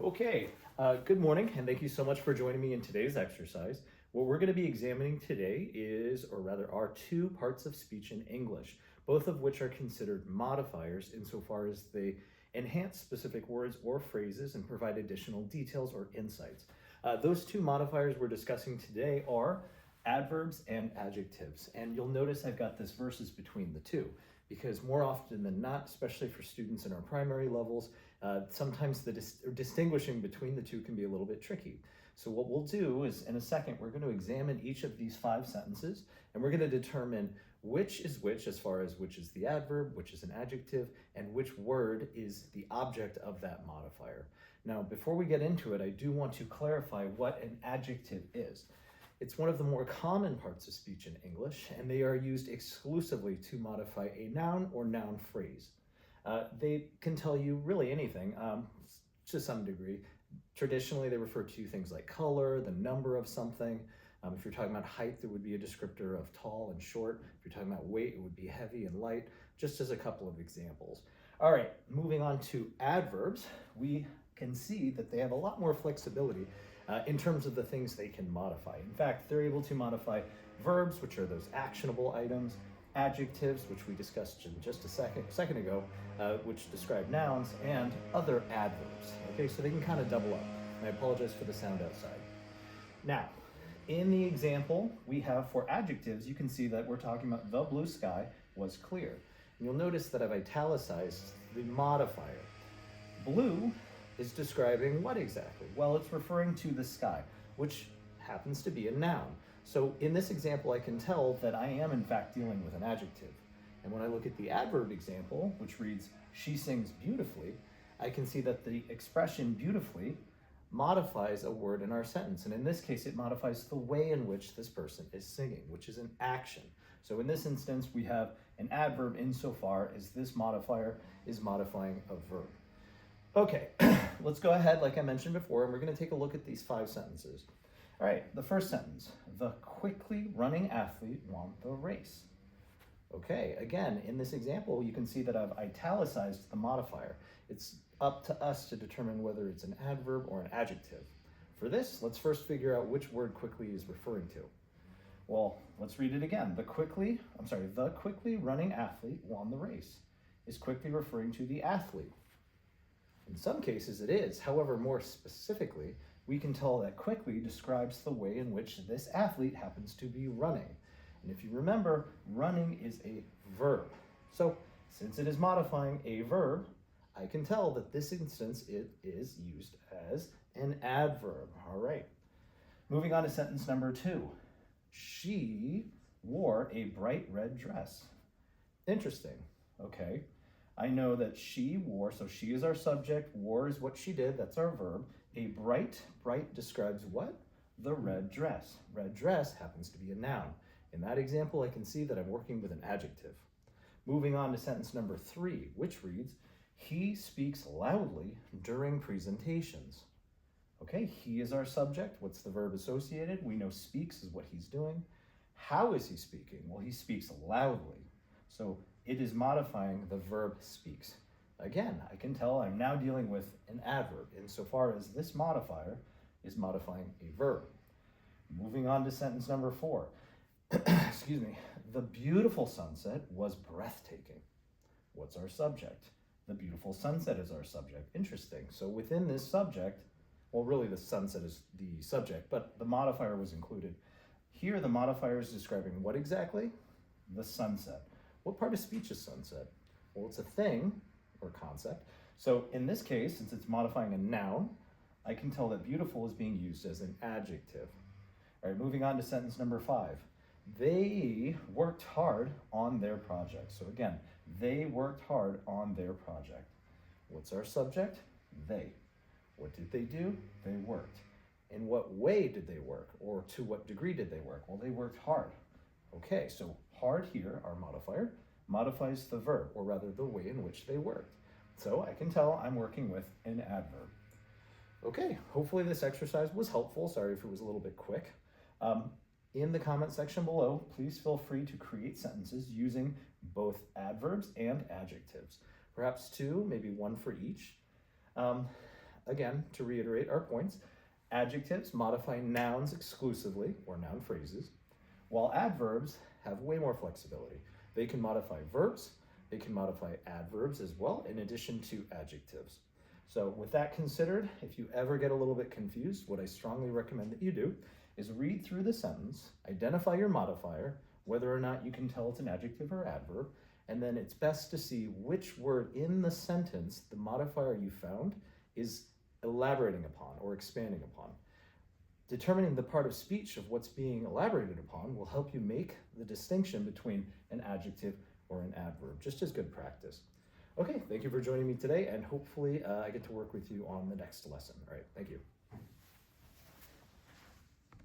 Okay, good morning, and thank you so much for joining me in today's exercise. What we're going to be examining today is, or rather, are two parts of speech in English, both of which are considered modifiers insofar as they enhance specific words or phrases and provide additional details or insights. Those two modifiers we're discussing today are adverbs and adjectives, and you'll notice I've got this versus between the two, because more often than not, especially for students in our primary levels, sometimes the distinguishing between the two can be a little bit tricky. So what we'll do is, in a second, we're going to examine each of these 5 sentences, and we're going to determine which is which as far as which is the adverb, which is an adjective, and which word is the object of that modifier. Now, before we get into it, I do want to clarify what an adjective is. It's one of the more common parts of speech in English, and they are used exclusively to modify a noun or noun phrase. They can tell you really anything to some degree. Traditionally, they refer to things like color, the number of something. If you're talking about height, there would be a descriptor of tall and short. If you're talking about weight, it would be heavy and light, just as a couple of examples. All right, moving on to adverbs, we can see that they have a lot more flexibility in terms of the things they can modify. In fact, they're able to modify verbs, which are those actionable items, adjectives, which we discussed just a second ago, which describe nouns, and other adverbs. Okay, so they can kind of double up. And I apologize for the sound outside. Now, in the example we have for adjectives, you can see that we're talking about the blue sky was clear. And you'll notice that I've italicized the modifier. Blue is describing what exactly? Well, it's referring to the sky, which happens to be a noun. So in this example, I can tell that I am in fact dealing with an adjective. And when I look at the adverb example, which reads, she sings beautifully, I can see that the expression beautifully modifies a word in our sentence. And in this case, it modifies the way in which this person is singing, which is an action. So in this instance, we have an adverb insofar as this modifier is modifying a verb. Okay, let's go ahead, like I mentioned before, and we're going to take a look at these 5 sentences. All right, the first sentence, the quickly running athlete won the race. Okay, again, in this example, you can see that I've italicized the modifier. It's up to us to determine whether it's an adverb or an adjective. For this, let's first figure out which word quickly is referring to. Well, let's read it again. The quickly running athlete won the race. Is quickly referring to the athlete? In some cases it is. However, more specifically, we can tell that quickly describes the way in which this athlete happens to be running. And if you remember, running is a verb. So since it is modifying a verb, I can tell that this instance it is used as an adverb. All right. Moving on to sentence number 2. She wore a bright red dress. Interesting. Okay. I know that she wore, so she is our subject, wore is what she did, that's our verb. A bright describes what? The red dress. Red dress happens to be a noun. In that example, I can see that I'm working with an adjective. Moving on to sentence number 3, which reads, he speaks loudly during presentations. Okay, he is our subject. What's the verb associated? We know speaks is what he's doing. How is he speaking? Well, he speaks loudly. So it is modifying the verb speaks. Again, I can tell I'm now dealing with an adverb insofar as this modifier is modifying a verb. Moving on to sentence number 4. Excuse me. The beautiful sunset was breathtaking. What's our subject? The beautiful sunset is our subject. Interesting. So within this subject, well, really the sunset is the subject, but the modifier was included. Here, the modifier is describing what exactly? The sunset. What part of speech is sunset? Well, it's a thing or concept. So in this case, since it's modifying a noun, I can tell that beautiful is being used as an adjective. All right, moving on to sentence number 5. They worked hard on their project. So again, they worked hard on their project. What's our subject? They. What did they do? They worked. In what way did they work? Or to what degree did they work? Well, they worked hard. Okay, so hard here, our modifier, modifies the verb, or rather the way in which they worked. So I can tell I'm working with an adverb. Okay, hopefully this exercise was helpful. Sorry if it was a little bit quick. In the comment section below, please feel free to create sentences using both adverbs and adjectives. Perhaps 2, maybe 1 for each. again, to reiterate our points, adjectives modify nouns exclusively, or noun phrases, while adverbs have way more flexibility. They can modify verbs, they can modify adverbs as well, in addition to adjectives. So with that considered, if you ever get a little bit confused, what I strongly recommend that you do is read through the sentence, identify your modifier, whether or not you can tell it's an adjective or adverb, and then it's best to see which word in the sentence the modifier you found is elaborating upon or expanding upon. Determining the part of speech of what's being elaborated upon will help you make the distinction between an adjective or an adverb, just as good practice. Okay, thank you for joining me today, and hopefully I get to work with you on the next lesson. All right, thank you.